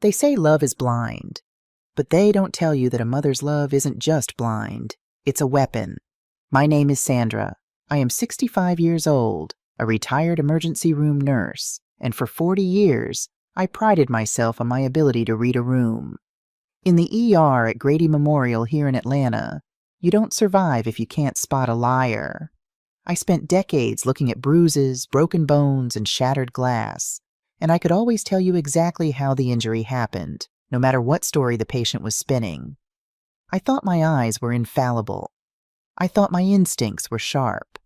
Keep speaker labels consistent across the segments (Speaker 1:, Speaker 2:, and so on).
Speaker 1: They say love is blind, but they don't tell you that a mother's love isn't just blind. It's a weapon. My name is Sandra. I am 65 years old, a retired emergency room nurse, and for 40 years, I prided myself on my ability to read a room. In the ER at Grady Memorial here in Atlanta, you don't survive if you can't spot a liar. I spent decades looking at bruises, broken bones, and shattered glass, and I could always tell you exactly how the injury happened, no matter what story the patient was spinning. I thought my eyes were infallible. I thought my instincts were sharp.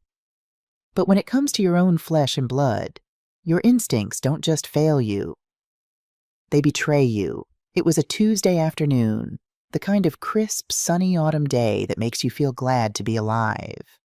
Speaker 1: But when it comes to your own flesh and blood, your instincts don't just fail you. They betray you. It was a Tuesday afternoon, the kind of crisp, sunny autumn day that makes you feel glad to be alive.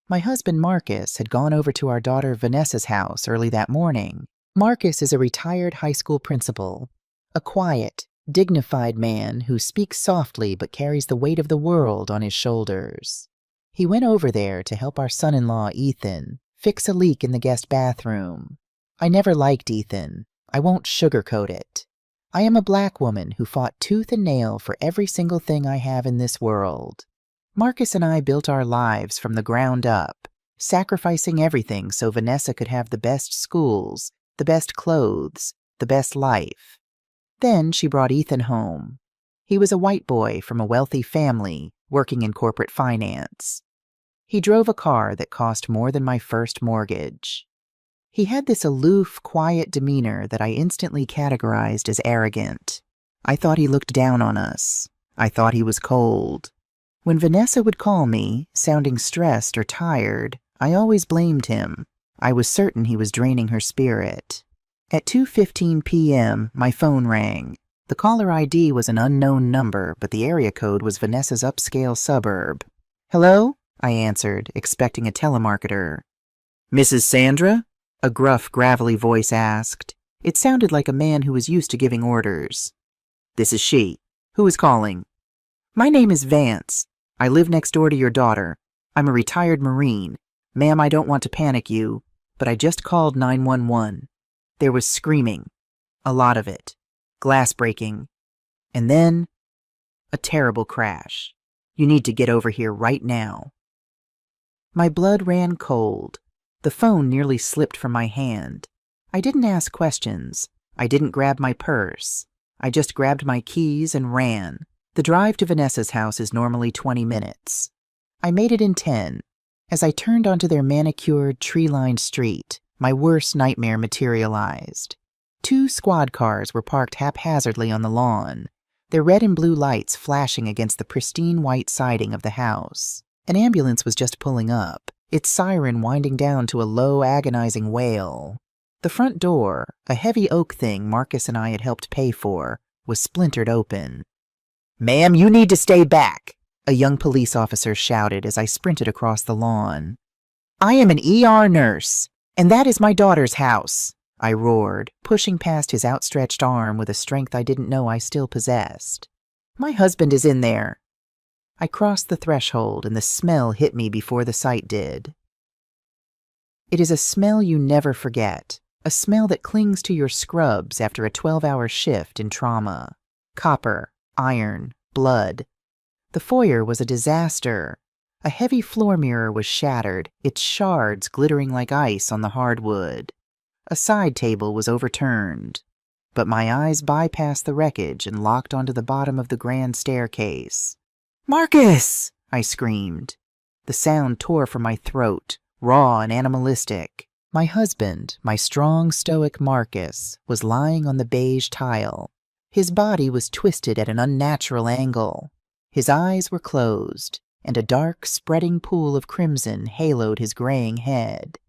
Speaker 1: My husband, Marcus, had gone over to our daughter Vanessa's house early that morning. Marcus is a retired high school principal, a quiet, dignified man who speaks softly but carries the weight of the world on his shoulders. He went over there to help our son-in-law, Ethan, fix a leak in the guest bathroom. I never liked Ethan. I won't sugarcoat it. I am a black woman who fought tooth and nail for every single thing I have in this world. Marcus and I built our lives from the ground up, sacrificing everything so Vanessa could have the best schools, the best clothes, the best life. Then she brought Ethan home. He was a white boy from a wealthy family, working in corporate finance. He drove a car that cost more than my first mortgage. He had this aloof, quiet demeanor that I instantly categorized as arrogant. I thought he looked down on us. I thought he was cold. When Vanessa would call me, sounding stressed or tired, I always blamed him. I was certain he was draining her spirit. At 2:15 p.m., my phone rang. The caller ID was an unknown number, but the area code was Vanessa's upscale suburb. "Hello?" I answered, expecting a telemarketer. "Mrs. Sandra?" a gruff, gravelly voice asked. It sounded like a man who was used to giving orders. "This is she. Who is calling?" "My name is Vance. I live next door to your daughter. I'm a retired Marine. Ma'am, I don't want to panic you, but I just called 911. There was screaming. A lot of it. Glass breaking. And then, a terrible crash. You need to get over here right now." My blood ran cold. The phone nearly slipped from my hand. I didn't ask questions. I didn't grab my purse. I just grabbed my keys and ran. The drive to Vanessa's house is normally 20 minutes. I made it in 10. As I turned onto their manicured, tree-lined street, my worst nightmare materialized. 2 squad cars were parked haphazardly on the lawn, their red and blue lights flashing against the pristine white siding of the house. An ambulance was just pulling up, its siren winding down to a low, agonizing wail. The front door, a heavy oak thing Marcus and I had helped pay for, was splintered open. "Ma'am, you need to stay back," a young police officer shouted as I sprinted across the lawn. "I am an ER nurse, and that is my daughter's house," I roared, pushing past his outstretched arm with a strength I didn't know I still possessed. "My husband is in there." I crossed the threshold, and the smell hit me before the sight did. It is a smell you never forget, a smell that clings to your scrubs after a 12-hour shift in trauma. Copper, iron, blood. The foyer was a disaster. A heavy floor mirror was shattered, its shards glittering like ice on the hardwood. A side table was overturned. But my eyes bypassed the wreckage and locked onto the bottom of the grand staircase. "Marcus!" I screamed. The sound tore from my throat, raw and animalistic. My husband, my strong, stoic Marcus, was lying on the beige tile. His body was twisted at an unnatural angle. His eyes were closed, and a dark, spreading pool of crimson haloed his graying head.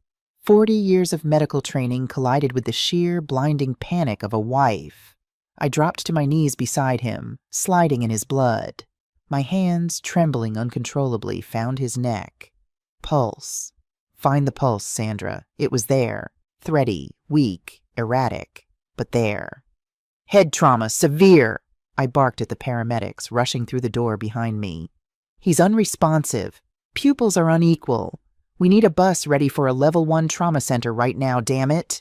Speaker 1: 40 years of medical training collided with the sheer, blinding panic of a wife. I dropped to my knees beside him, sliding in his blood. My hands, trembling uncontrollably, found his neck. Pulse. Find the pulse, Sandra. It was there. Thready, weak, erratic, but there. "Head trauma, severe," I barked at the paramedics, rushing through the door behind me. "He's unresponsive. Pupils are unequal. We need a bus ready for a level 1 trauma center right now, damn it."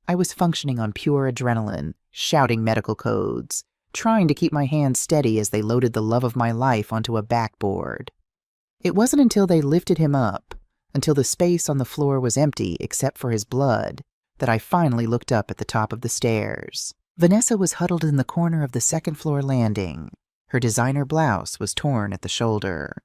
Speaker 1: I was functioning on pure adrenaline, shouting medical codes, trying to keep my hands steady as they loaded the love of my life onto a backboard. It wasn't until they lifted him up, until the space on the floor was empty except for his blood, that I finally looked up at the top of the stairs. Vanessa was huddled in the corner of the second-floor landing. Her designer blouse was torn at the shoulder.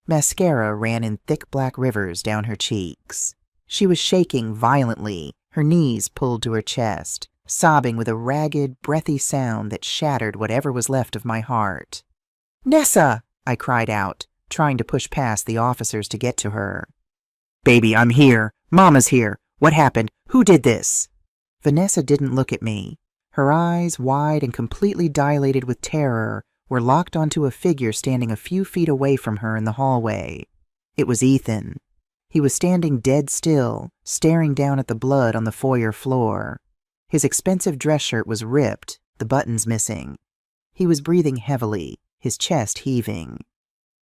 Speaker 1: Mascara ran in thick black rivers down her cheeks. She was shaking violently, her knees pulled to her chest, sobbing with a ragged, breathy sound that shattered whatever was left of my heart. "Nessa!" I cried out, trying to push past the officers to get to her. "Baby, I'm here. Mama's here. What happened? Who did this?" Vanessa didn't look at me. Her eyes, wide and completely dilated with terror, were locked onto a figure standing a few feet away from her in the hallway. It was Ethan. He was standing dead still, staring down at the blood on the foyer floor. His expensive dress shirt was ripped, the buttons missing. He was breathing heavily, his chest heaving.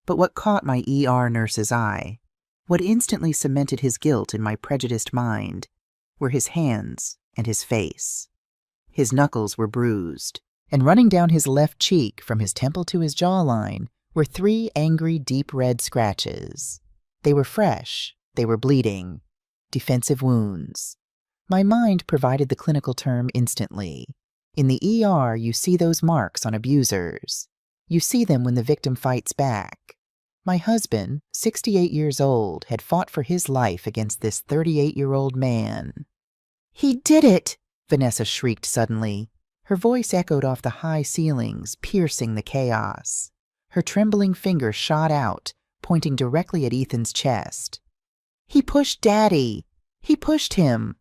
Speaker 1: But what caught my ER nurse's eye, what instantly cemented his guilt in my prejudiced mind, were his hands and his face. His knuckles were bruised, and running down his left cheek from his temple to his jawline were 3 angry, deep red scratches. They were fresh, they were bleeding, defensive wounds. My mind provided the clinical term instantly. In the ER, you see those marks on abusers. You see them when the victim fights back. My husband, 68 years old, had fought for his life against this 38-year-old man. "He did it!" Vanessa shrieked suddenly. Her voice echoed off the high ceilings, piercing the chaos. Her trembling finger shot out, pointing directly at Ethan's chest. "He pushed Daddy! He pushed him!"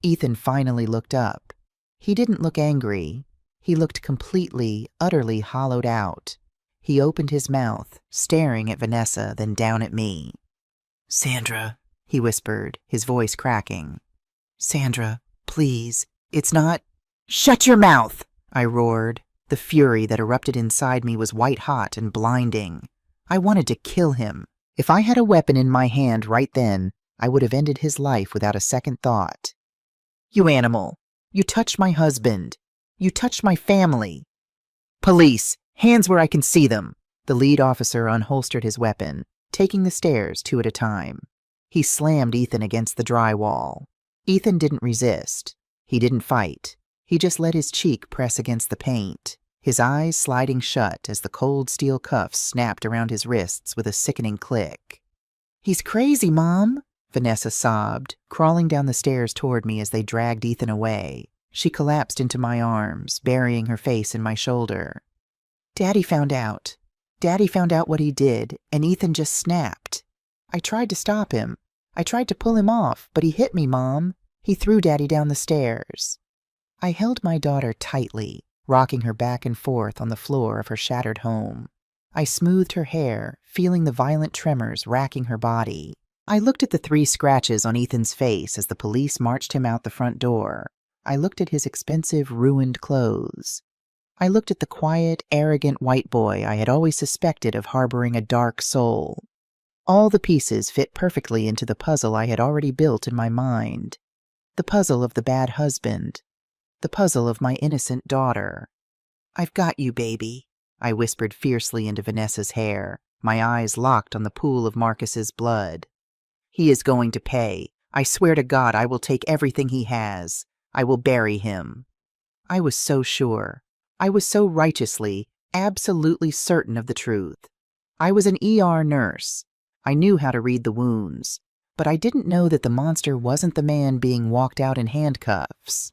Speaker 1: Ethan finally looked up. He didn't look angry. He looked completely, utterly hollowed out. He opened his mouth, staring at Vanessa, then down at me. "Sandra," he whispered, his voice cracking. "Sandra, please, it's not—" "Shut your mouth!" I roared. The fury that erupted inside me was white-hot and blinding. I wanted to kill him. If I had a weapon in my hand right then, I would have ended his life without a second thought. "You animal! You touched my husband! You touched my family!" "Police! Hands where I can see them!" The lead officer unholstered his weapon, taking the stairs 2 at a time. He slammed Ethan against the drywall. Ethan didn't resist. He didn't fight. He just let his cheek press against the paint, his eyes sliding shut as the cold steel cuffs snapped around his wrists with a sickening click. "He's crazy, Mom!" Vanessa sobbed, crawling down the stairs toward me as they dragged Ethan away. She collapsed into my arms, burying her face in my shoulder. "Daddy found out. Daddy found out what he did, and Ethan just snapped. I tried to stop him. I tried to pull him off, but he hit me, Mom. He threw Daddy down the stairs." I held my daughter tightly, rocking her back and forth on the floor of her shattered home. I smoothed her hair, feeling the violent tremors racking her body. I looked at the 3 scratches on Ethan's face as the police marched him out the front door. I looked at his expensive, ruined clothes. I looked at the quiet, arrogant white boy I had always suspected of harboring a dark soul. All the pieces fit perfectly into the puzzle I had already built in my mind. The puzzle of the bad husband. The puzzle of my innocent daughter. "I've got you, baby," I whispered fiercely into Vanessa's hair, my eyes locked on the pool of Marcus's blood. "He is going to pay. I swear to God I will take everything he has. I will bury him." I was so sure. I was so righteously, absolutely certain of the truth. I was an ER nurse. I knew how to read the wounds, but I didn't know that the monster wasn't the man being walked out in handcuffs.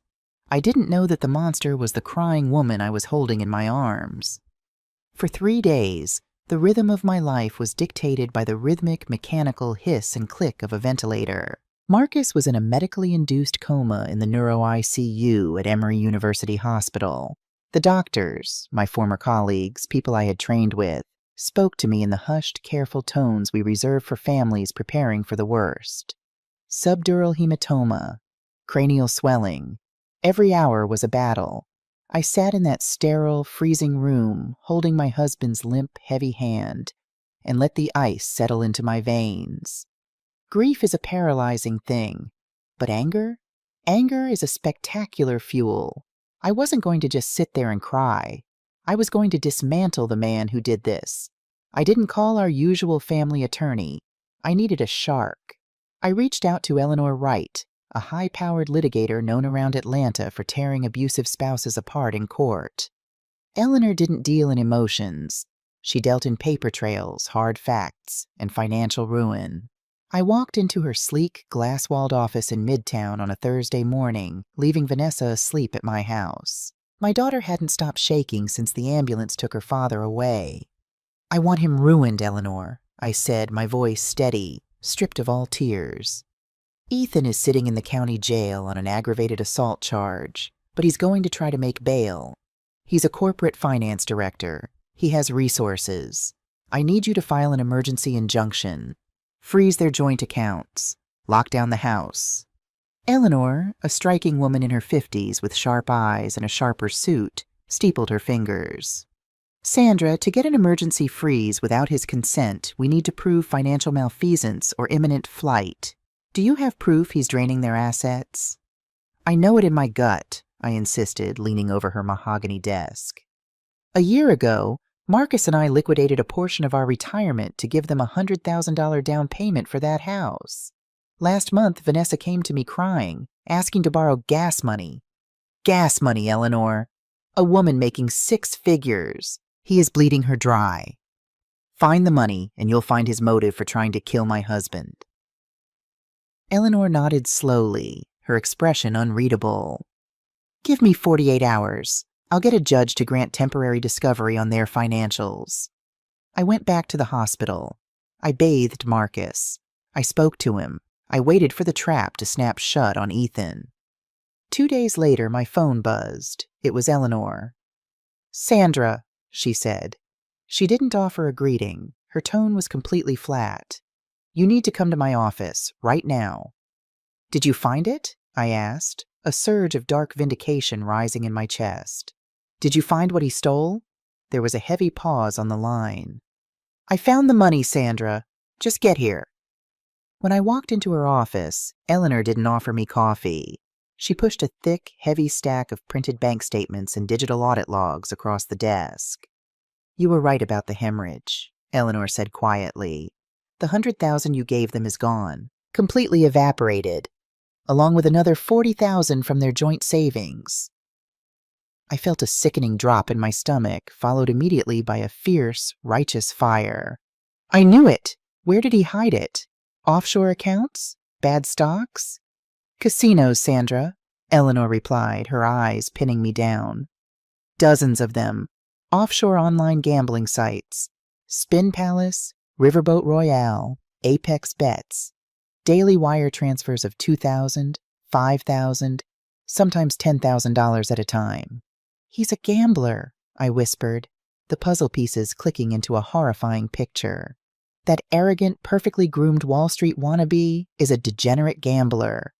Speaker 1: I didn't know that the monster was the crying woman I was holding in my arms. For 3 days, the rhythm of my life was dictated by the rhythmic, mechanical hiss and click of a ventilator. Marcus was in a medically induced coma in the neuro-ICU at Emory University Hospital. The doctors, my former colleagues, people I had trained with, spoke to me in the hushed, careful tones we reserve for families preparing for the worst. Subdural hematoma, cranial swelling. Every hour was a battle. I sat in that sterile, freezing room, holding my husband's limp, heavy hand, and let the ice settle into my veins. Grief is a paralyzing thing, but anger? Anger is a spectacular fuel. I wasn't going to just sit there and cry. I was going to dismantle the man who did this. I didn't call our usual family attorney. I needed a shark. I reached out to Eleanor Wright, a high-powered litigator known around Atlanta for tearing abusive spouses apart in court. Eleanor didn't deal in emotions. She dealt in paper trails, hard facts, and financial ruin. I walked into her sleek, glass-walled office in Midtown on a Thursday morning, leaving Vanessa asleep at my house. My daughter hadn't stopped shaking since the ambulance took her father away. "I want him ruined, Eleanor," I said, my voice steady, stripped of all tears. "Ethan is sitting in the county jail on an aggravated assault charge, but he's going to try to make bail. He's a corporate finance director. He has resources. I need you to file an emergency injunction. Freeze their joint accounts. Lock down the house." Eleanor, a striking woman in her 50s with sharp eyes and a sharper suit, steepled her fingers. "Sandra, to get an emergency freeze without his consent, we need to prove financial malfeasance or imminent flight. Do you have proof he's draining their assets?" "I know it in my gut," I insisted, leaning over her mahogany desk. "A year ago, Marcus and I liquidated a portion of our retirement to give them a $100,000 down payment for that house. Last month, Vanessa came to me crying, asking to borrow gas money. Gas money, Eleanor. A woman making 6 figures. He is bleeding her dry. Find the money, and you'll find his motive for trying to kill my husband." Eleanor nodded slowly, her expression unreadable. "Give me 48 hours. I'll get a judge to grant temporary discovery on their financials." I went back to the hospital. I bathed Marcus. I spoke to him. I waited for the trap to snap shut on Ethan. 2 days later, my phone buzzed. It was Eleanor. "Sandra," she said. She didn't offer a greeting. Her tone was completely flat. "You need to come to my office, right now." "Did you find it?" I asked, a surge of dark vindication rising in my chest. "Did you find what he stole?" There was a heavy pause on the line. "I found the money, Sandra. Just get here." When I walked into her office, Eleanor didn't offer me coffee. She pushed a thick, heavy stack of printed bank statements and digital audit logs across the desk. "You were right about the hemorrhage," Eleanor said quietly. "The $100,000 you gave them is gone, completely evaporated, along with another $40,000 from their joint savings." I felt a sickening drop in my stomach, followed immediately by a fierce, righteous fire. "I knew it! Where did he hide it? Offshore accounts? Bad stocks?" "Casinos, Sandra," Eleanor replied, her eyes pinning me down. "Dozens of them. Offshore online gambling sites. Spin Palace, Riverboat Royale, Apex Bets. Daily wire transfers of $2,000, $5,000, sometimes $10,000 at a time." "He's a gambler," I whispered, the puzzle pieces clicking into a horrifying picture. "That arrogant, perfectly groomed Wall Street wannabe is a degenerate gambler.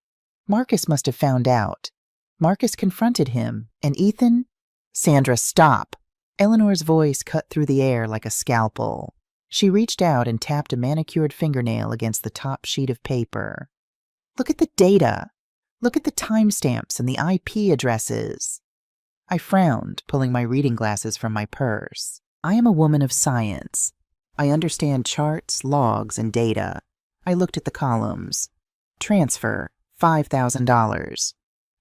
Speaker 1: Marcus must have found out. Marcus confronted him, and Ethan—" "Sandra, stop!" Eleanor's voice cut through the air like a scalpel. She reached out and tapped a manicured fingernail against the top sheet of paper. "Look at the data. Look at the timestamps and the IP addresses." I frowned, pulling my reading glasses from my purse. I am a woman of science. I understand charts, logs, and data. I looked at the columns. Transfer, $5,000.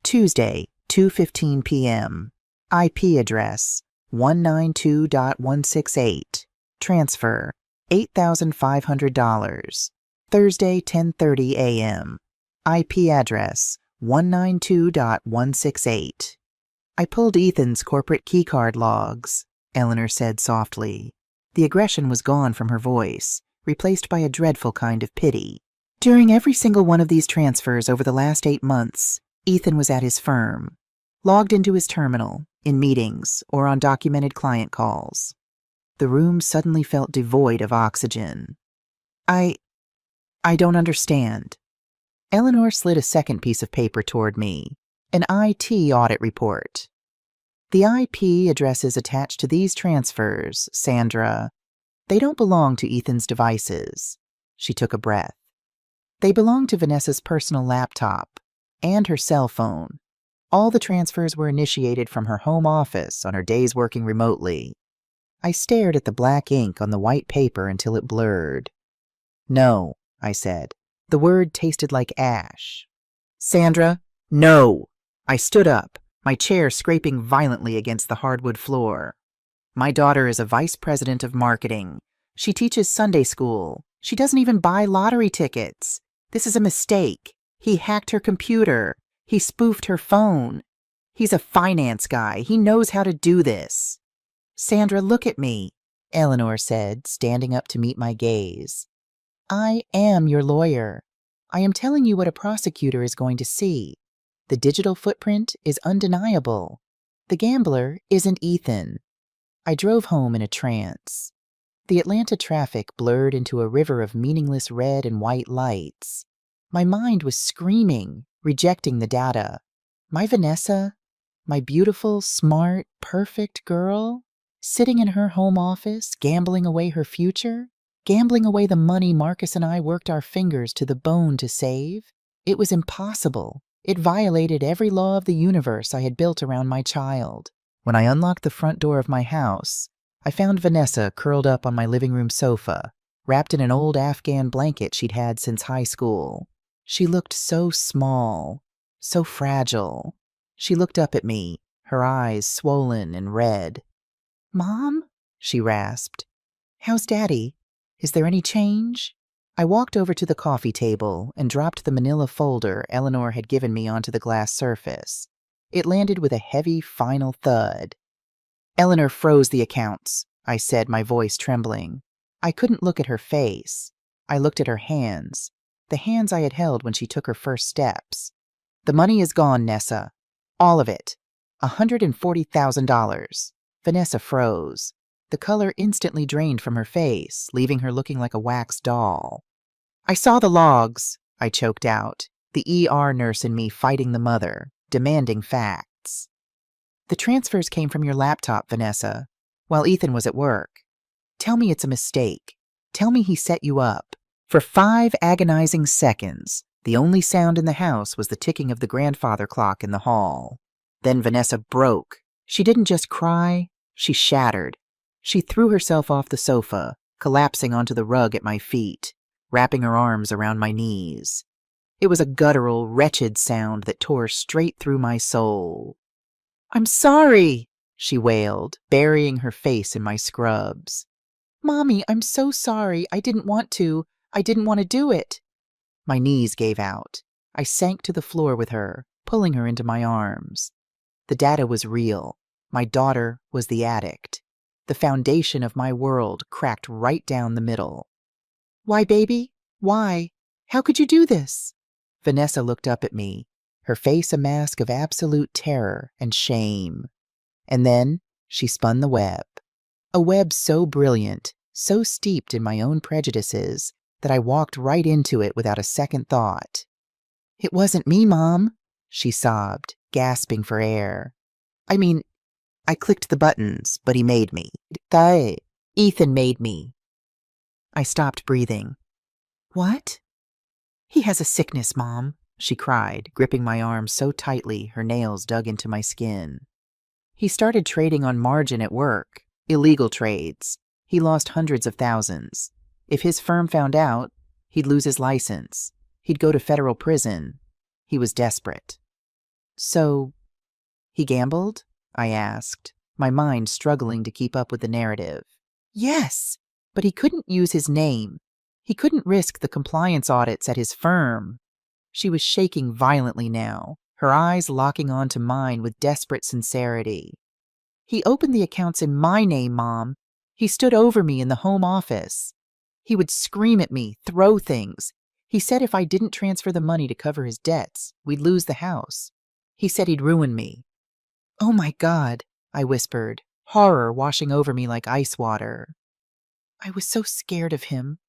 Speaker 1: Tuesday, 2:15 p.m. IP address, 192.168. Transfer, $8,500. Thursday, 10:30 a.m. IP address, 192.168. I pulled Ethan's corporate keycard logs, Eleanor said softly. The aggression was gone from her voice, replaced by a dreadful kind of pity. "During every single one of these transfers over the last 8 months, Ethan was at his firm, logged into his terminal, in meetings, or on documented client calls." The room suddenly felt devoid of oxygen. I don't understand." Eleanor slid a second piece of paper toward me. "An IT audit report. The IP addresses attached to these transfers, Sandra, they don't belong to Ethan's devices." She took a breath. "They belong to Vanessa's personal laptop and her cell phone. All the transfers were initiated from her home office on her days working remotely. I stared at the black ink on the white paper until it blurred. No, I said. The word tasted like ash. Sandra, no! I stood up, my chair scraping violently against the hardwood floor. My daughter is a vice president of marketing. She teaches Sunday school. She doesn't even buy lottery tickets. This is a mistake. He hacked her computer. He spoofed her phone. He's a finance guy. He knows how to do this. Sandra, look at me, Eleanor said, standing up to meet my gaze. I am your lawyer. I am telling you what a prosecutor is going to see. The digital footprint is undeniable. The gambler isn't Ethan. I drove home in a trance. The Atlanta traffic blurred into a river of meaningless red and white lights. My mind was screaming, rejecting the data. My Vanessa, my beautiful, smart, perfect girl, sitting in her home office, gambling away her future, gambling away the money Marcus and I worked our fingers to the bone to save. It was impossible. It violated every law of the universe I had built around my child. When I unlocked the front door of my house, I found Vanessa curled up on my living room sofa, wrapped in an old Afghan blanket she'd had since high school. She looked so small, so fragile. She looked up at me, her eyes swollen and red. "Mom?" she rasped. "How's Daddy? Is there any change?" I walked over to the coffee table and dropped the manila folder Eleanor had given me onto the glass surface. It landed with a heavy, final thud. Eleanor froze the accounts, I said, my voice trembling. I couldn't look at her face. I looked at her hands, the hands I had held when she took her first steps. "The money is gone, Nessa. All of it. $140,000. Vanessa froze. The color instantly drained from her face, leaving her looking like a wax doll. "I saw the logs," I choked out, the ER nurse in me fighting the mother, demanding facts. "The transfers came from your laptop, Vanessa, while Ethan was at work. Tell me it's a mistake. Tell me he set you up." For 5 agonizing seconds, the only sound in the house was the ticking of the grandfather clock in the hall. Then Vanessa broke. She didn't just cry, she shattered. She threw herself off the sofa, collapsing onto the rug at my feet, wrapping her arms around my knees. It was a guttural, wretched sound that tore straight through my soul. "I'm sorry," she wailed, burying her face in my scrubs. "Mommy, I'm so sorry. I didn't want to. I didn't want to do it." My knees gave out. I sank to the floor with her, pulling her into my arms. The data was real. My daughter was the addict. The foundation of my world cracked right down the middle. "Why, baby? Why? How could you do this?" Vanessa looked up at me, her face a mask of absolute terror and shame. And then she spun the web. A web so brilliant, so steeped in my own prejudices, that I walked right into it without a second thought. "It wasn't me, Mom," she sobbed, gasping for air. I clicked the buttons, but he made me. Ethan made me." I stopped breathing. "What?" "He has a sickness, Mom," she cried, gripping my arm so tightly her nails dug into my skin. "He started trading on margin at work, illegal trades. He lost hundreds of thousands. If his firm found out, he'd lose his license. He'd go to federal prison. He was desperate." "So, he gambled?" I asked, my mind struggling to keep up with the narrative. "Yes, but he couldn't use his name. He couldn't risk the compliance audits at his firm." She was shaking violently now, her eyes locking onto mine with desperate sincerity. "He opened the accounts in my name, Mom. He stood over me in the home office. He would scream at me, throw things. He said if I didn't transfer the money to cover his debts, we'd lose the house. He said he'd ruin me." "Oh my God," I whispered, horror washing over me like ice water. "I was so scared of him,"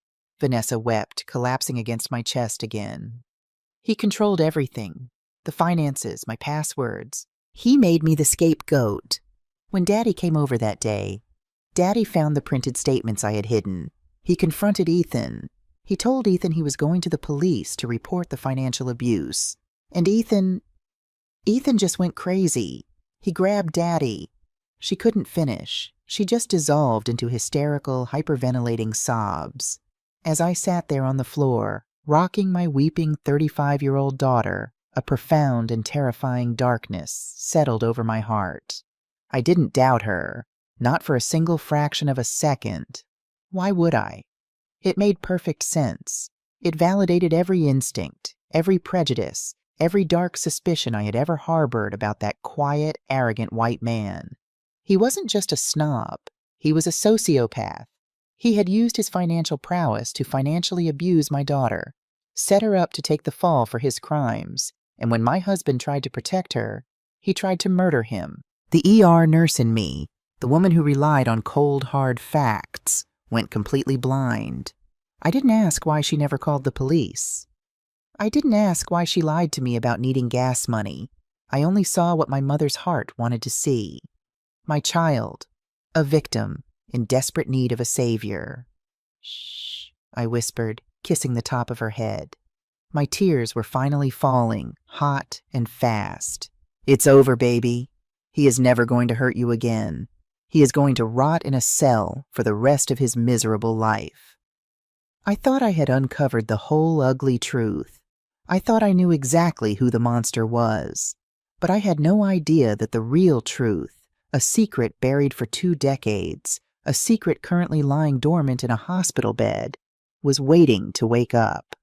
Speaker 1: Vanessa wept, collapsing against my chest again. "He controlled everything, the finances, my passwords. He made me the scapegoat. When Daddy came over that day, Daddy found the printed statements I had hidden. He confronted Ethan. He told Ethan he was going to the police to report the financial abuse. And Ethan, Ethan just went crazy. He grabbed Daddy. She couldn't finish. She just dissolved into hysterical, hyperventilating sobs. As I sat there on the floor, rocking my weeping 35-year-old daughter, a profound and terrifying darkness settled over my heart. I didn't doubt her, not for a single fraction of a second. Why would I? It made perfect sense. It validated every instinct, every prejudice, every dark suspicion I had ever harbored about that quiet, arrogant white man. He wasn't just a snob. He was a sociopath. He had used his financial prowess to financially abuse my daughter, set her up to take the fall for his crimes, and when my husband tried to protect her, he tried to murder him. The ER nurse in me, the woman who relied on cold, hard facts, went completely blind. I didn't ask why she never called the police. I didn't ask why she lied to me about needing gas money. I only saw what my mother's heart wanted to see. My child, a victim, in desperate need of a savior. Shh, I whispered, kissing the top of her head. My tears were finally falling, hot and fast. It's over, baby. He is never going to hurt you again. He is going to rot in a cell for the rest of his miserable life. I thought I had uncovered the whole ugly truth. I thought I knew exactly who the monster was. But I had no idea that the real truth, a secret buried for 2 decades, a secret currently lying dormant in a hospital bed, was waiting to wake up.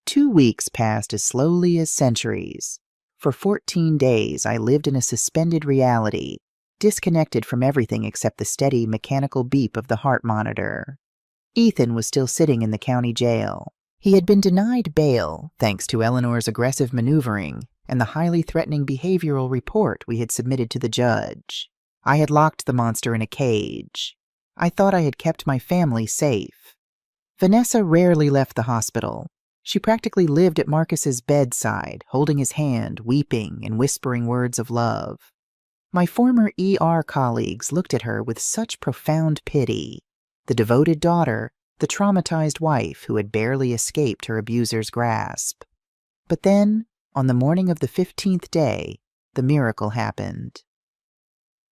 Speaker 1: 2 weeks passed as slowly as centuries. For 14 days, I lived in a suspended reality, disconnected from everything except the steady mechanical beep of the heart monitor. Ethan was still sitting in the county jail. He had been denied bail thanks to Eleanor's aggressive maneuvering and the highly threatening behavioral report we had submitted to the judge. I had locked the monster in a cage. I thought I had kept my family safe. Vanessa rarely left the hospital. She practically lived at Marcus's bedside, holding his hand, weeping and whispering words of love. My former ER colleagues looked at her with such profound pity. The devoted daughter, the traumatized wife who had barely escaped her abuser's grasp. But then, on the morning of the 15th day, the miracle happened.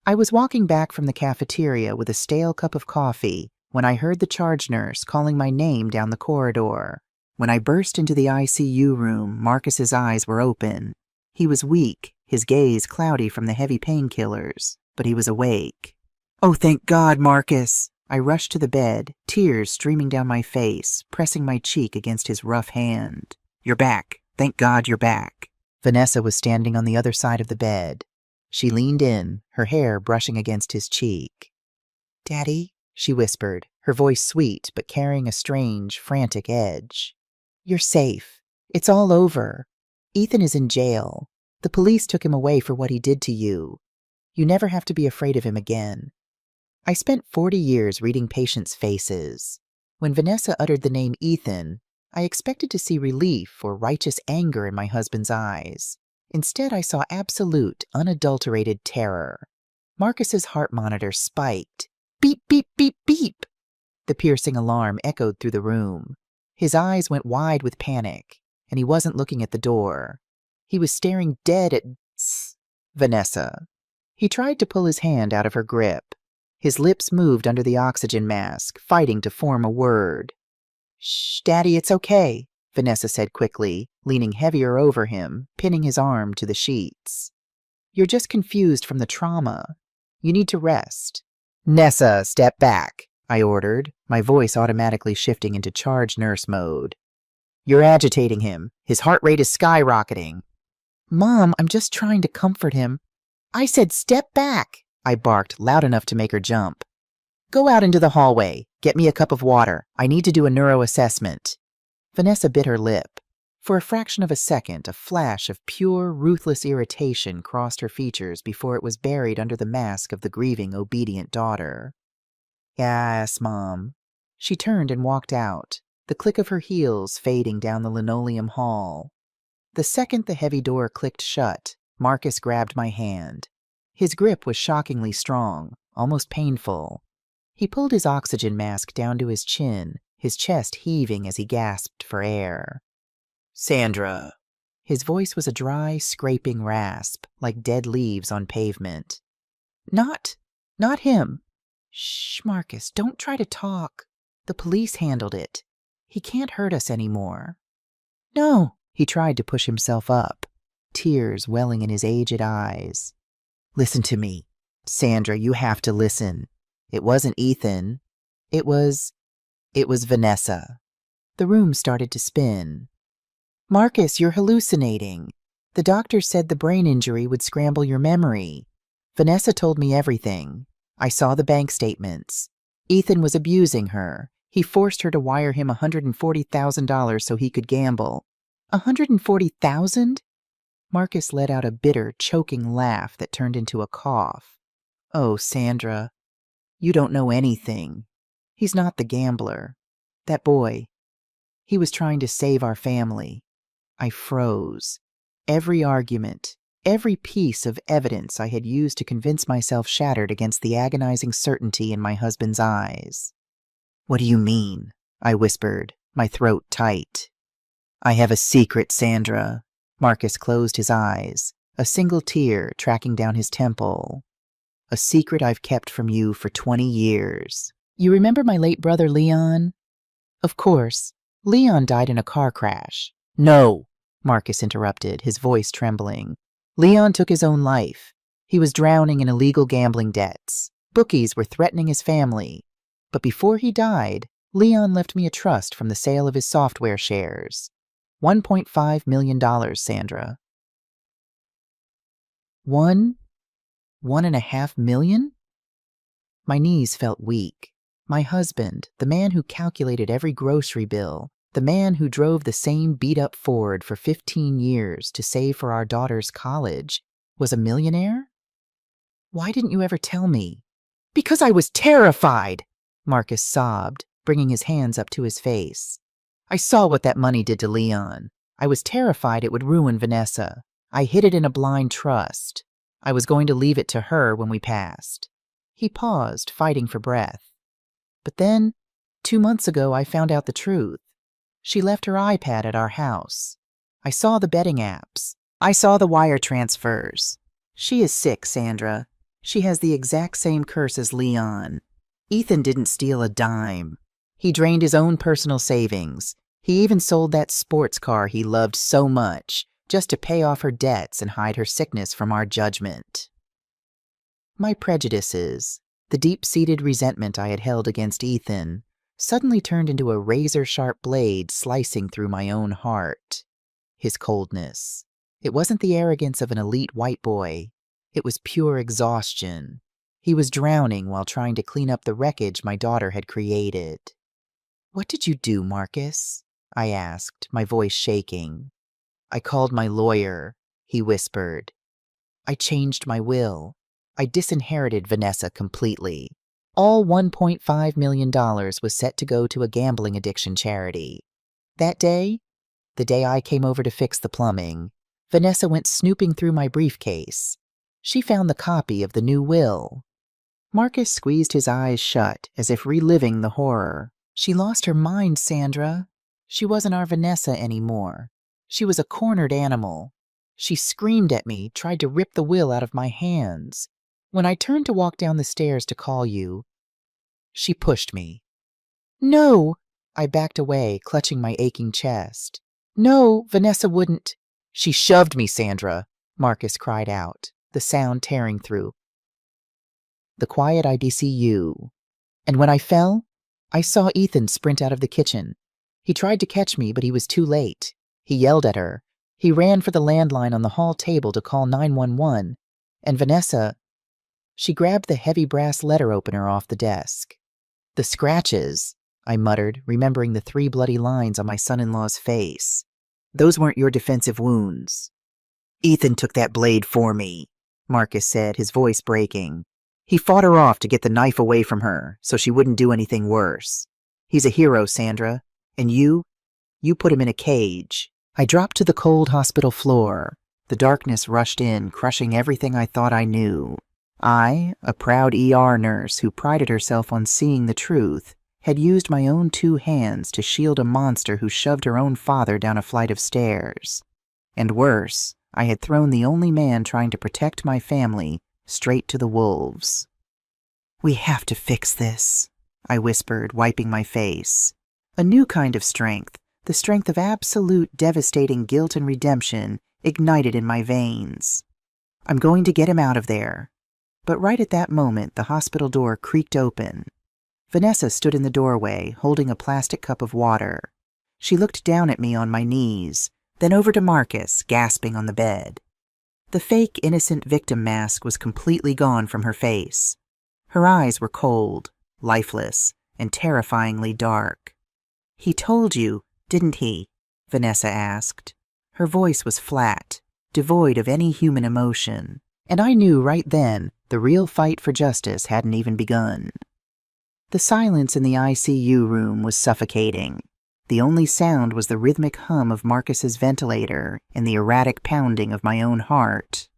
Speaker 1: I was walking back from the cafeteria with a stale cup of coffee when I heard the charge nurse calling my name down the corridor. When I burst into the ICU room, Marcus's eyes were open. He was weak, his gaze cloudy from the heavy painkillers, but he was awake. "Oh, thank God, Marcus!" I rushed to the bed, tears streaming down my face, pressing my cheek against his rough hand. "You're back. Thank God you're back." Vanessa was standing on the other side of the bed. She leaned in, her hair brushing against his cheek. "Daddy," she whispered, her voice sweet but carrying a strange, frantic edge. "You're safe. It's all over. Ethan is in jail. The police took him away for what he did to you. You never have to be afraid of him again." I spent 40 years reading patients' faces. When Vanessa uttered the name Ethan, I expected to see relief or righteous anger in my husband's eyes. Instead, I saw absolute, unadulterated terror. Marcus's heart monitor spiked. Beep, beep, beep, beep. The piercing alarm echoed through the room. His eyes went wide with panic, and he wasn't looking at the door. He was staring dead at Vanessa. He tried to pull his hand out of her grip. His lips moved under the oxygen mask, fighting to form a word. "Shh, Daddy, it's okay," Vanessa said quickly, leaning heavier over him, pinning his arm to the sheets. "You're just confused from the trauma. You need to rest." "Nessa, step back," I ordered, my voice automatically shifting into charge nurse mode. "You're agitating him. His heart rate is skyrocketing." "Mom, I'm just trying to comfort him." "I said step back," I barked loud enough to make her jump. "Go out into the hallway. Get me a cup of water. I need to do a neuroassessment." Vanessa bit her lip. For a fraction of a second, a flash of pure, ruthless irritation crossed her features before it was buried under the mask of the grieving, obedient daughter. "Yes, Mom." She turned and walked out, the click of her heels fading down the linoleum hall. The second the heavy door clicked shut, Marcus grabbed my hand. His grip was shockingly strong, almost painful. He pulled his oxygen mask down to his chin, his chest heaving as he gasped for air. "Sandra." His voice was a dry, scraping rasp, like dead leaves on pavement. Not him. Shh, Marcus, don't try to talk. The police handled it. He can't hurt us anymore. No. He tried to push himself up, tears welling in his aged eyes. Listen to me. Sandra, you have to listen. It wasn't Ethan. It was Vanessa. The room started to spin. Marcus, you're hallucinating. The doctor said the brain injury would scramble your memory. Vanessa told me everything. I saw the bank statements. Ethan was abusing her. He forced her to wire him $140,000 so he could gamble. $140,000? Marcus let out a bitter, choking laugh that turned into a cough. Oh, Sandra, you don't know anything. He's not the gambler. That boy, he was trying to save our family. I froze. Every argument, every piece of evidence I had used to convince myself shattered against the agonizing certainty in my husband's eyes. What do you mean? I whispered, my throat tight. I have a secret, Sandra. Marcus closed his eyes, a single tear tracking down his temple. A secret I've kept from you for 20 years. You remember my late brother Leon? Of course. Leon died in a car crash. No, Marcus interrupted, his voice trembling. Leon took his own life. He was drowning in illegal gambling debts. Bookies were threatening his family. But before he died, Leon left me a trust from the sale of his software shares. $1.5 million, Sandra. 1.5 million? My knees felt weak. My husband, the man who calculated every grocery bill, the man who drove the same beat-up Ford for 15 years to save for our daughter's college, was a millionaire? Why didn't you ever tell me? Because I was terrified, Marcus sobbed, bringing his hands up to his face. I saw what that money did to Leon. I was terrified it would ruin Vanessa. I hid it in a blind trust. I was going to leave it to her when we passed. He paused, fighting for breath. But then, 2 months ago, I found out the truth. She left her iPad at our house. I saw the betting apps. I saw the wire transfers. She is sick, Sandra. She has the exact same curse as Leon. Ethan didn't steal a dime. He drained his own personal savings. He even sold that sports car he loved so much, just to pay off her debts and hide her sickness from our judgment. My prejudices, the deep-seated resentment I had held against Ethan, suddenly turned into a razor-sharp blade slicing through my own heart. His coldness. It wasn't the arrogance of an elite white boy. It was pure exhaustion. He was drowning while trying to clean up the wreckage my daughter had created. What did you do, Marcus? I asked, my voice shaking. I called my lawyer, he whispered. I changed my will. I disinherited Vanessa completely. All $1.5 million was set to go to a gambling addiction charity. That day, the day I came over to fix the plumbing, Vanessa went snooping through my briefcase. She found the copy of the new will. Marcus squeezed his eyes shut as if reliving the horror. She lost her mind, Sandra. She wasn't our Vanessa anymore. She was a cornered animal. She screamed at me, tried to rip the will out of my hands. When I turned to walk down the stairs to call you, she pushed me. No! I backed away, clutching my aching chest. No, Vanessa wouldn't. She shoved me, Sandra, Marcus cried out, the sound tearing through the quiet IDCU. And when I fell, I saw Ethan sprint out of the kitchen. He tried to catch me, but he was too late. He yelled at her. He ran for the landline on the hall table to call 911, and Vanessa, she grabbed the heavy brass letter opener off the desk. The scratches, I muttered, remembering the 3 bloody lines on my son-in-law's face. Those weren't your defensive wounds. Ethan took that blade for me, Marcus said, his voice breaking. He fought her off to get the knife away from her, so she wouldn't do anything worse. He's a hero, Sandra, and you put him in a cage. I dropped to the cold hospital floor. The darkness rushed in, crushing everything I thought I knew. I, a proud ER nurse who prided herself on seeing the truth, had used my own 2 hands to shield a monster who shoved her own father down a flight of stairs. And worse, I had thrown the only man trying to protect my family straight to the wolves. "We have to fix this," I whispered, wiping my face. A new kind of strength, the strength of absolute devastating guilt and redemption, ignited in my veins. "I'm going to get him out of there." But right at that moment, the hospital door creaked open. Vanessa stood in the doorway, holding a plastic cup of water. She looked down at me on my knees, then over to Marcus, gasping on the bed. The fake innocent victim mask was completely gone from her face. Her eyes were cold, lifeless, and terrifyingly dark. "He told you, didn't he?" Vanessa asked. Her voice was flat, devoid of any human emotion, and I knew right then the real fight for justice hadn't even begun. The silence in the ICU room was suffocating. The only sound was the rhythmic hum of Marcus's ventilator and the erratic pounding of my own heart.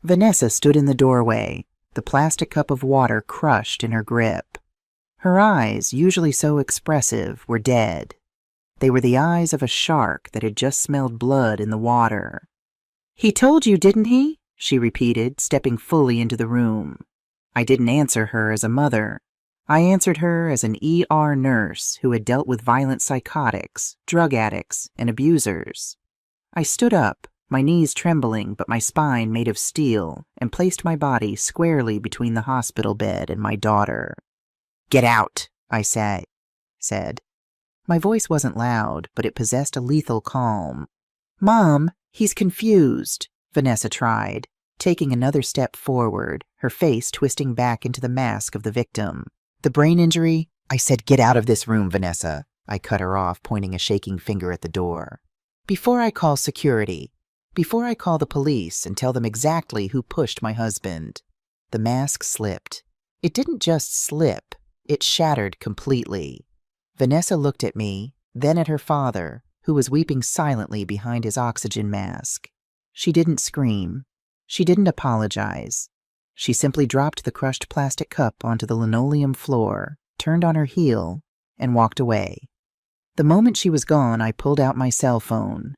Speaker 1: Vanessa stood in the doorway, the plastic cup of water crushed in her grip. Her eyes, usually so expressive, were dead. They were the eyes of a shark that had just smelled blood in the water. "He told you, didn't he?" she repeated, stepping fully into the room. I didn't answer her as a mother. I answered her as an ER nurse who had dealt with violent psychotics, drug addicts, and abusers. I stood up, my knees trembling but my spine made of steel, and placed my body squarely between the hospital bed and my daughter. "Get out," I said. My voice wasn't loud, but it possessed a lethal calm. "Mom, he's confused," Vanessa tried, taking another step forward, her face twisting back into the mask of the victim. "The brain injury?" I said, "Get out of this room, Vanessa." I cut her off, pointing a shaking finger at the door. "Before I call security, before I call the police and tell them exactly who pushed my husband." The mask slipped. It didn't just slip, it shattered completely. Vanessa looked at me, then at her father, who was weeping silently behind his oxygen mask. She didn't scream. She didn't apologize. She simply dropped the crushed plastic cup onto the linoleum floor, turned on her heel, and walked away. The moment she was gone, I pulled out my cell phone.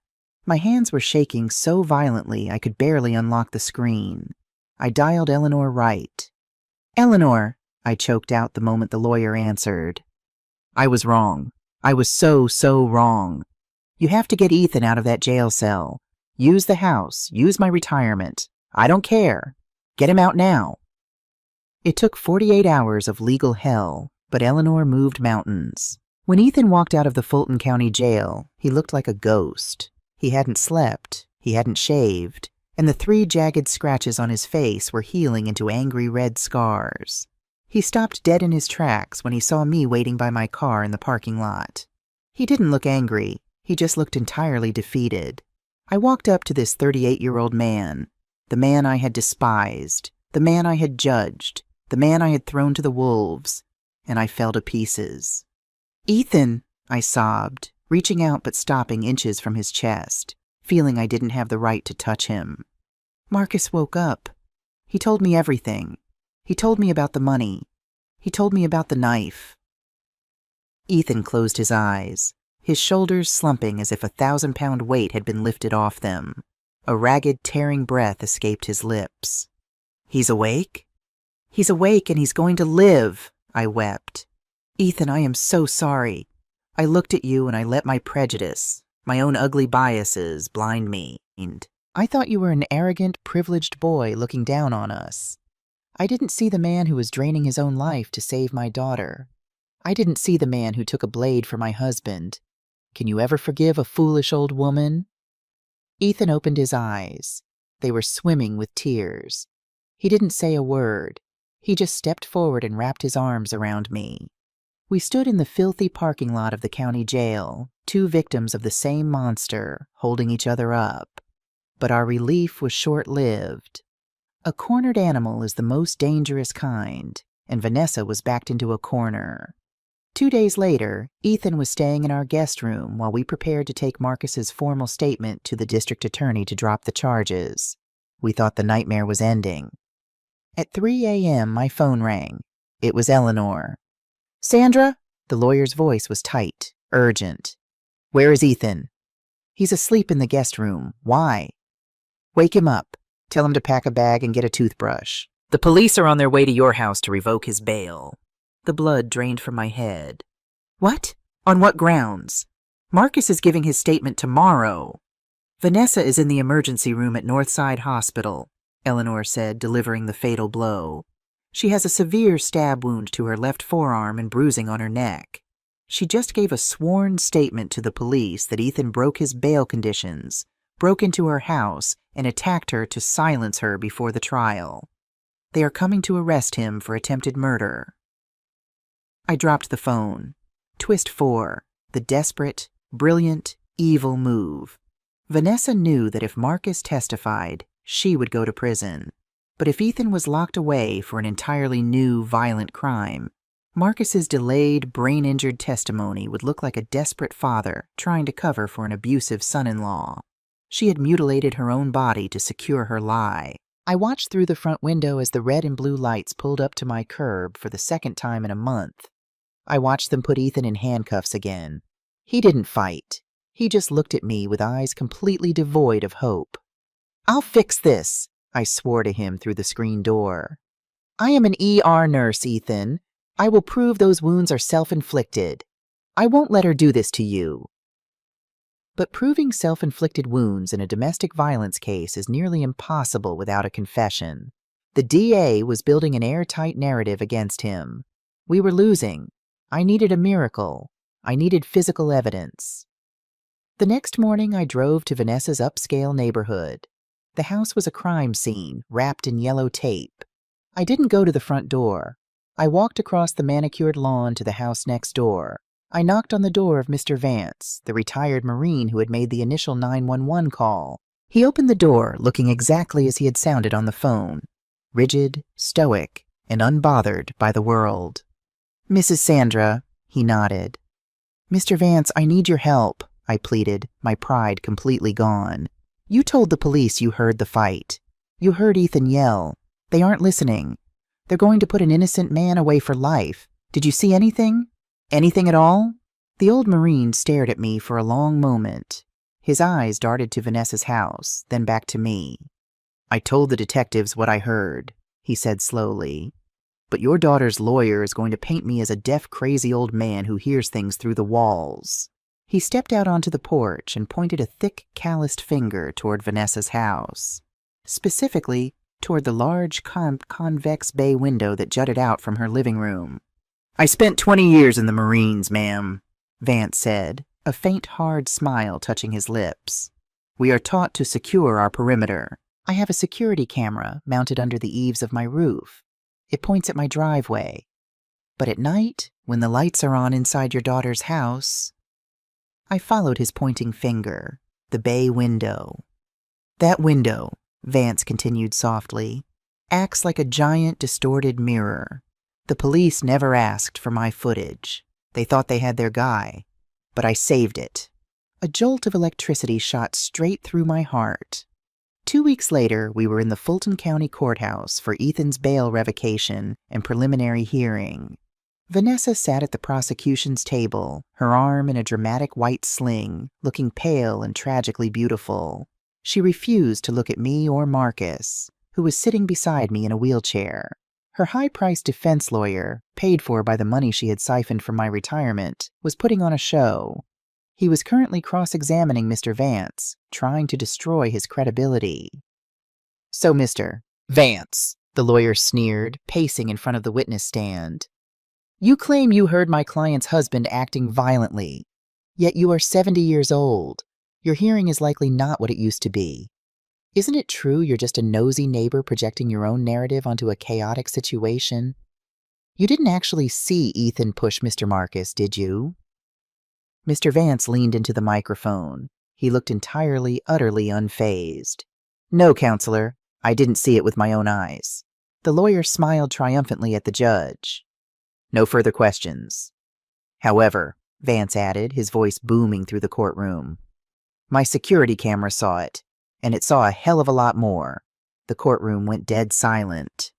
Speaker 1: My hands were shaking so violently I could barely unlock the screen. I dialed Eleanor Wright. "Eleanor," I choked out the moment the lawyer answered. "I was wrong. I was so wrong. You have to get Ethan out of that jail cell. Use the house. Use my retirement. I don't care. Get him out now." It took 48 hours of legal hell, but Eleanor moved mountains. When Ethan walked out of the Fulton County Jail, he looked like a ghost. He hadn't slept, he hadn't shaved, and the 3 jagged scratches on his face were healing into angry red scars. He stopped dead in his tracks when he saw me waiting by my car in the parking lot. He didn't look angry, he just looked entirely defeated. I walked up to this 38-year-old man, the man I had despised, the man I had judged, the man I had thrown to the wolves, and I fell to pieces. "Ethan," I sobbed, reaching out but stopping inches from his chest, feeling I didn't have the right to touch him. Marcus woke up. He told me everything. He told me about the money. He told me about the knife. Ethan closed his eyes, his shoulders slumping as if a 1,000-pound weight had been lifted off them. A ragged, tearing breath escaped his lips. "He's awake?" "He's awake and he's going to live," I wept. "Ethan, I am so sorry. I looked at you and I let my prejudice, my own ugly biases, blind me. I thought you were an arrogant, privileged boy looking down on us. I didn't see the man who was draining his own life to save my daughter. I didn't see the man who took a blade for my husband. Can you ever forgive a foolish old woman?" Ethan opened his eyes. They were swimming with tears. He didn't say a word. He just stepped forward and wrapped his arms around me. We stood in the filthy parking lot of the county jail, 2 victims of the same monster, holding each other up. But our relief was short-lived. A cornered animal is the most dangerous kind, and Vanessa was backed into a corner. 2 days later, Ethan was staying in our guest room while we prepared to take Marcus's formal statement to the district attorney to drop the charges. We thought the nightmare was ending. At 3 a.m., my phone rang. It was Eleanor. "Sandra?" The lawyer's voice was tight, urgent. "Where is Ethan?" He's asleep in the guest room. Why? Wake him up. Tell him to pack a bag and get a toothbrush. The police are on their way to your house to revoke his bail. The blood drained from my head. What? On what grounds? Marcus is giving his statement tomorrow. Vanessa is in the emergency room at Northside Hospital, Eleanor said, delivering the fatal blow. She has a severe stab wound to her left forearm and bruising on her neck. She just gave a sworn statement to the police that Ethan broke his bail conditions, broke into her house, and attacked her to silence her before the trial. They are coming to arrest him for attempted murder. I dropped the phone. Twist 4. The desperate, brilliant, evil move. Vanessa knew that if Marcus testified, she would go to prison. But if Ethan was locked away for an entirely new, violent crime, Marcus's delayed, brain-injured testimony would look like a desperate father trying to cover for an abusive son-in-law. She had mutilated her own body to secure her lie. I watched through the front window as the red and blue lights pulled up to my curb for the second time in a month. I watched them put Ethan in handcuffs again. He didn't fight. He just looked at me with eyes completely devoid of hope. "I'll fix this," I swore to him through the screen door. "I am an ER nurse, Ethan. I will prove those wounds are self-inflicted. I won't let her do this to you." But proving self-inflicted wounds in a domestic violence case is nearly impossible without a confession. The DA was building an airtight narrative against him. We were losing. I needed a miracle. I needed physical evidence. The next morning, I drove to Vanessa's upscale neighborhood. The house was a crime scene, wrapped in yellow tape. I didn't go to the front door. I walked across the manicured lawn to the house next door. I knocked on the door of Mr. Vance, the retired Marine who had made the initial 911 call. He opened the door, looking exactly as he had sounded on the phone, rigid, stoic, and unbothered by the world. "Mrs. Sandra," he nodded. "Mr. Vance, I need your help," I pleaded, my pride completely gone. "You told the police you heard the fight. You heard Ethan yell. They aren't listening. They're going to put an innocent man away for life. Did you see anything? Anything at all?" The old Marine stared at me for a long moment. His eyes darted to Vanessa's house, then back to me. "I told the detectives what I heard," he said slowly. "But your daughter's lawyer is going to paint me as a deaf, crazy old man who hears things through the walls." He stepped out onto the porch and pointed a thick, calloused finger toward Vanessa's house. Specifically, toward the large convex bay window that jutted out from her living room. "I spent 20 years in the Marines, ma'am," Vance said, a faint, hard smile touching his lips. "We are taught to secure our perimeter. I have a security camera mounted under the eaves of my roof. It points at my driveway. But at night, when the lights are on inside your daughter's house..." I followed his pointing finger. The bay window. "That window," Vance continued softly, "acts like a giant, distorted mirror. The police never asked for my footage. They thought they had their guy. But I saved it." A jolt of electricity shot straight through my heart. 2 weeks later, we were in the Fulton County Courthouse for Ethan's bail revocation and preliminary hearing. Vanessa sat at the prosecution's table, her arm in a dramatic white sling, looking pale and tragically beautiful. She refused to look at me or Marcus, who was sitting beside me in a wheelchair. Her high-priced defense lawyer, paid for by the money she had siphoned from my retirement, was putting on a show. He was currently cross-examining Mr. Vance, trying to destroy his credibility. "So, Mr. Vance," the lawyer sneered, pacing in front of the witness stand, "you claim you heard my client's husband acting violently. Yet you are 70 years old. Your hearing is likely not what it used to be. Isn't it true you're just a nosy neighbor projecting your own narrative onto a chaotic situation? You didn't actually see Ethan push Mr. Marcus, did you?" Mr. Vance leaned into the microphone. He looked entirely, utterly unfazed. "No, counselor, I didn't see it with my own eyes." The lawyer smiled triumphantly at the judge. "No further questions. However," Vance added, his voice booming through the courtroom, "my security camera saw it, and it saw a hell of a lot more." The courtroom went dead silent.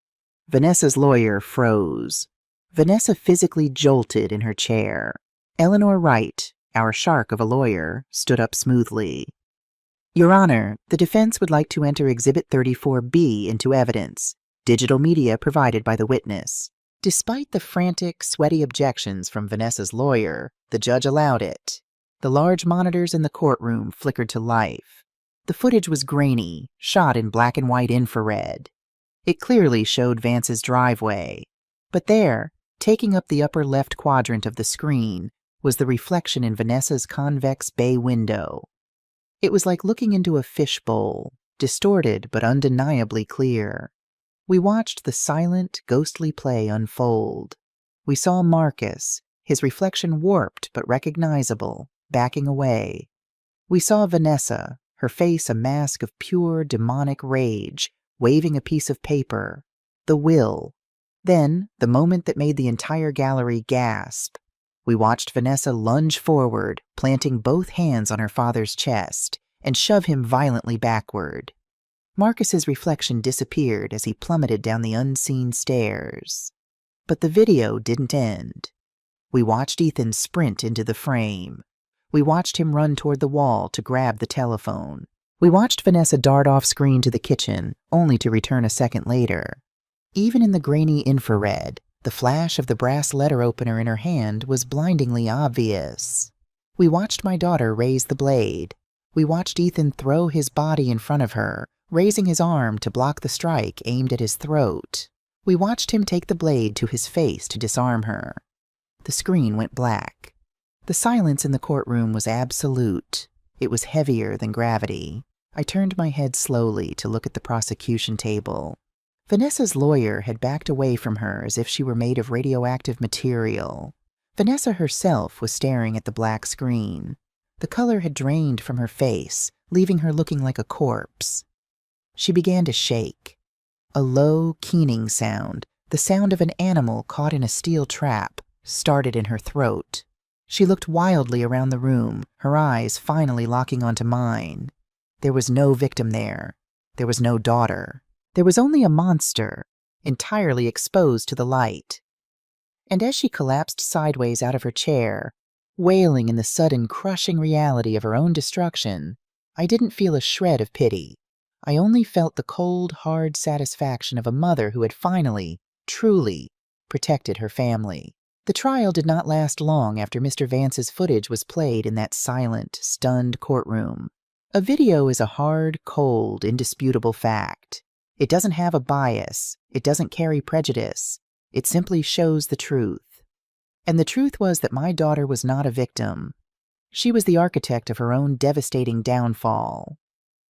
Speaker 1: Vanessa's lawyer froze. Vanessa physically jolted in her chair. Eleanor Wright, Our shark of a lawyer stood up smoothly. Your Honor, the defense would like to enter Exhibit 34B into evidence, digital media provided by the witness. Despite the frantic, sweaty objections from Vanessa's lawyer, the judge allowed it. The large monitors in the courtroom flickered to life. The footage was grainy, shot in black and white infrared. It clearly showed Vance's driveway. But there, taking up the upper left quadrant of the screen, was the reflection in Vanessa's convex bay window. It was like looking into a fishbowl, distorted but undeniably clear. We watched the silent, ghostly play unfold. We saw Marcus, his reflection warped but recognizable, backing away. We saw Vanessa, her face a mask of pure, demonic rage, waving a piece of paper, the will. Then, the moment that made the entire gallery gasp. We watched Vanessa lunge forward, planting both hands on her father's chest, and shove him violently backward. Marcus's reflection disappeared as he plummeted down the unseen stairs. But the video didn't end. We watched Ethan sprint into the frame. We watched him run toward the wall to grab the telephone. We watched Vanessa dart off screen to the kitchen, only to return a second later. Even in the grainy infrared, the flash of the brass letter opener in her hand was blindingly obvious. We watched my daughter raise the blade. We watched Ethan throw his body in front of her, raising his arm to block the strike aimed at his throat. We watched him take the blade to his face to disarm her. The screen went black. The silence in the courtroom was absolute. It was heavier than gravity. I turned my head slowly to look at the prosecution table. Vanessa's lawyer had backed away from her as if she were made of radioactive material. Vanessa herself was staring at the black screen. The color had drained from her face, leaving her looking like a corpse. She began to shake. A low, keening sound, the sound of an animal caught in a steel trap, started in her throat. She looked wildly around the room, her eyes finally locking onto mine. There was no victim there. There was no daughter. There was only a monster, entirely exposed to the light. And as she collapsed sideways out of her chair, wailing in the sudden crushing reality of her own destruction, I didn't feel a shred of pity. I only felt the cold, hard satisfaction of a mother who had finally, truly, protected her family. The trial did not last long after Mr. Vance's footage was played in that silent, stunned courtroom. A video is a hard, cold, indisputable fact. It doesn't have a bias. It doesn't carry prejudice. It simply shows the truth. And the truth was that my daughter was not a victim. She was the architect of her own devastating downfall.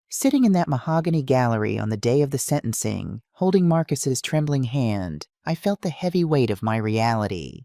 Speaker 1: Sitting in that mahogany gallery on the day of the sentencing, holding Marcus's trembling hand, I felt the heavy weight of my reality.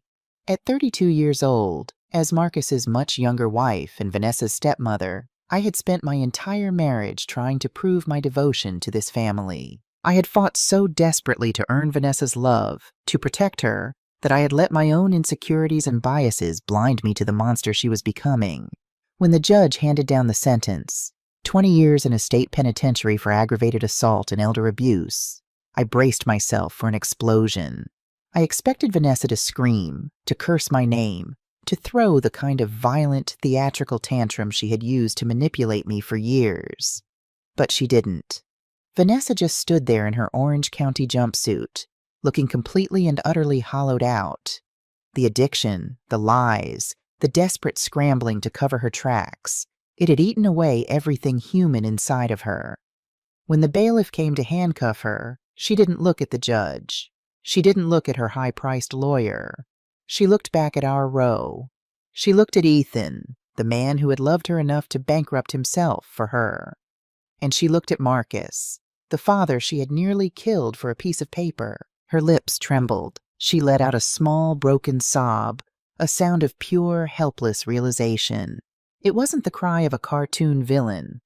Speaker 1: At 32 years old, as Marcus's much younger wife and Vanessa's stepmother, I had spent my entire marriage trying to prove my devotion to this family. I had fought so desperately to earn Vanessa's love, to protect her, that I had let my own insecurities and biases blind me to the monster she was becoming. When the judge handed down the sentence, 20 years in a state penitentiary for aggravated assault and elder abuse, I braced myself for an explosion. I expected Vanessa to scream, to curse my name, to throw the kind of violent, theatrical tantrum she had used to manipulate me for years. But she didn't. Vanessa just stood there in her Orange County jumpsuit, looking completely and utterly hollowed out. The addiction, the lies, the desperate scrambling to cover her tracks, it had eaten away everything human inside of her. When the bailiff came to handcuff her, she didn't look at the judge. She didn't look at her high-priced lawyer. She looked back at our row. She looked at Ethan, the man who had loved her enough to bankrupt himself for her. And she looked at Marcus, the father she had nearly killed for a piece of paper. Her lips trembled. She let out a small, broken sob, a sound of pure, helpless realization. It wasn't the cry of a cartoon villain.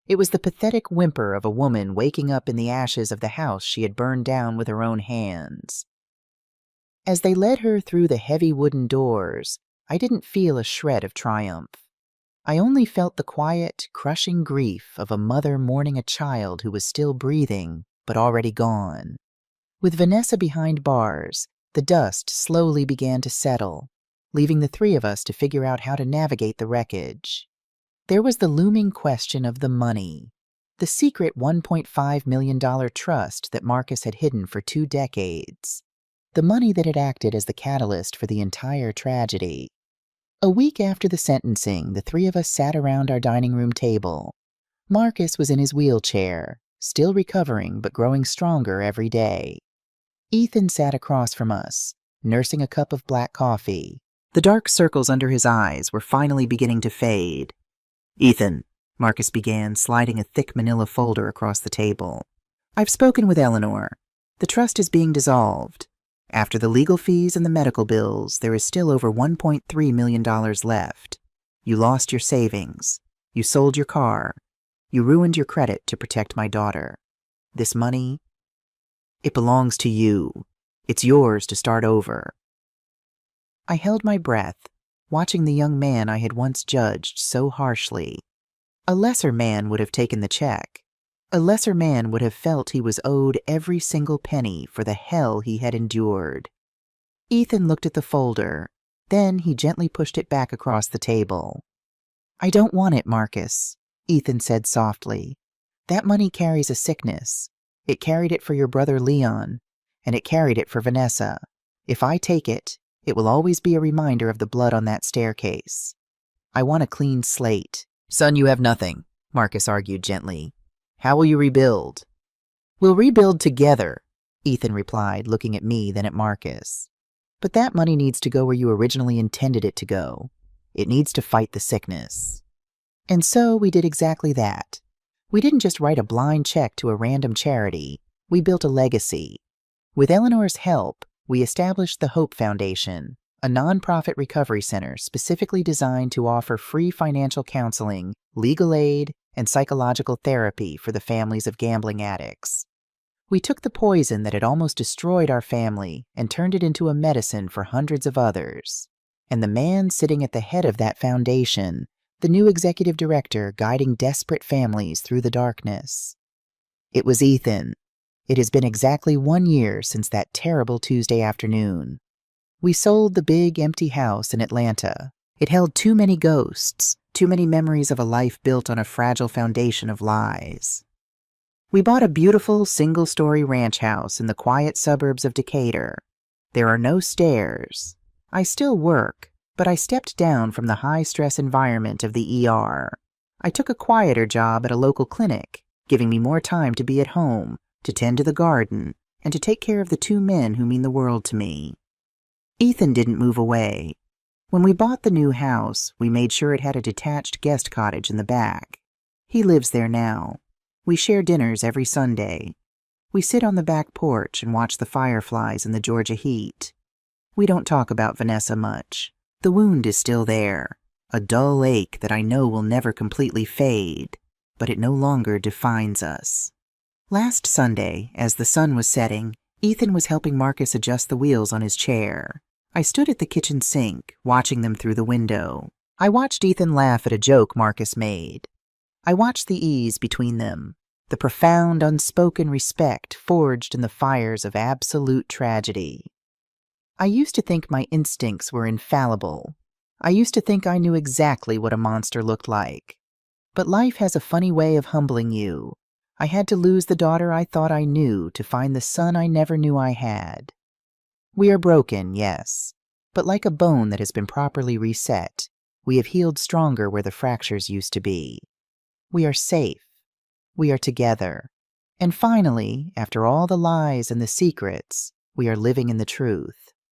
Speaker 1: It was the pathetic whimper of a woman waking up in the ashes of the house she had burned down with her own hands. As they led her through the heavy wooden doors, I didn't feel a shred of triumph. I only felt the quiet, crushing grief of a mother mourning a child who was still breathing, but already gone. With Vanessa behind bars, the dust slowly began to settle. leaving the three of us to figure out how to navigate the wreckage. There was the looming question of the money, the secret $1.5 million trust that Marcus had hidden for 2 decades, the money that had acted as the catalyst for the entire tragedy. A week after the sentencing, the three of us sat around our dining room table. Marcus was in his wheelchair, still recovering but growing stronger every day. Ethan sat across from us, nursing a cup of black coffee. The dark circles under his eyes were finally beginning to fade. "Ethan," Marcus began, sliding a thick manila folder across the table. "I've spoken with Eleanor. The trust is being dissolved. After the legal fees and the medical bills, there is still over $1.3 million left. You lost your savings. You sold your car. You ruined your credit to protect my daughter. This money, it belongs to you. It's yours to start over." I held my breath, watching the young man I had once judged so harshly. A lesser man would have taken the check. A lesser man would have felt he was owed every single penny for the hell he had endured. Ethan looked at the folder. Then he gently pushed it back across the table. "I don't want it, Marcus," Ethan said softly. "That money carries a sickness. It carried it for your brother Leon, and it carried it for Vanessa. If I take it, it will always be a reminder of the blood on that staircase. I want a clean slate." "Son, you have nothing," Marcus argued gently. "How will you rebuild?" "We'll rebuild together," Ethan replied, looking at me, then at Marcus. "But that money needs to go where you originally intended it to go. It needs to fight the sickness." And so we did exactly that. We didn't just write a blind check to a random charity. We built a legacy. With Eleanor's help, we established the Hope Foundation, a nonprofit recovery center specifically designed to offer free financial counseling, legal aid, and psychological therapy for the families of gambling addicts. We took the poison that had almost destroyed our family and turned it into a medicine for hundreds of others. And the man sitting at the head of that foundation, the new executive director guiding desperate families through the darkness. It was Ethan. It has been exactly 1 year since that terrible Tuesday afternoon. We sold the big, empty house in Atlanta. It held too many ghosts, too many memories of a life built on a fragile foundation of lies. We bought a beautiful, single-story ranch house in the quiet suburbs of Decatur. There are no stairs. I still work, but I stepped down from the high-stress environment of the ER. I took a quieter job at a local clinic, giving me more time to be at home, to tend to the garden, and to take care of the 2 men who mean the world to me. Ethan didn't move away. When we bought the new house, we made sure it had a detached guest cottage in the back. He lives there now. We share dinners every Sunday. We sit on the back porch and watch the fireflies in the Georgia heat. We don't talk about Vanessa much. The wound is still there, a dull ache that I know will never completely fade, but it no longer defines us. Last Sunday, as the sun was setting, Ethan was helping Marcus adjust the wheels on his chair. I stood at the kitchen sink, watching them through the window. I watched Ethan laugh at a joke Marcus made. I watched the ease between them, the profound, unspoken respect forged in the fires of absolute tragedy. I used to think my instincts were infallible. I used to think I knew exactly what a monster looked like. But life has a funny way of humbling you. I had to lose the daughter I thought I knew to find the son I never knew I had. We are broken, yes, but like a bone that has been properly reset, we have healed stronger where the fractures used to be. We are safe. We are together. And finally, after all the lies and the secrets, we are living in the truth.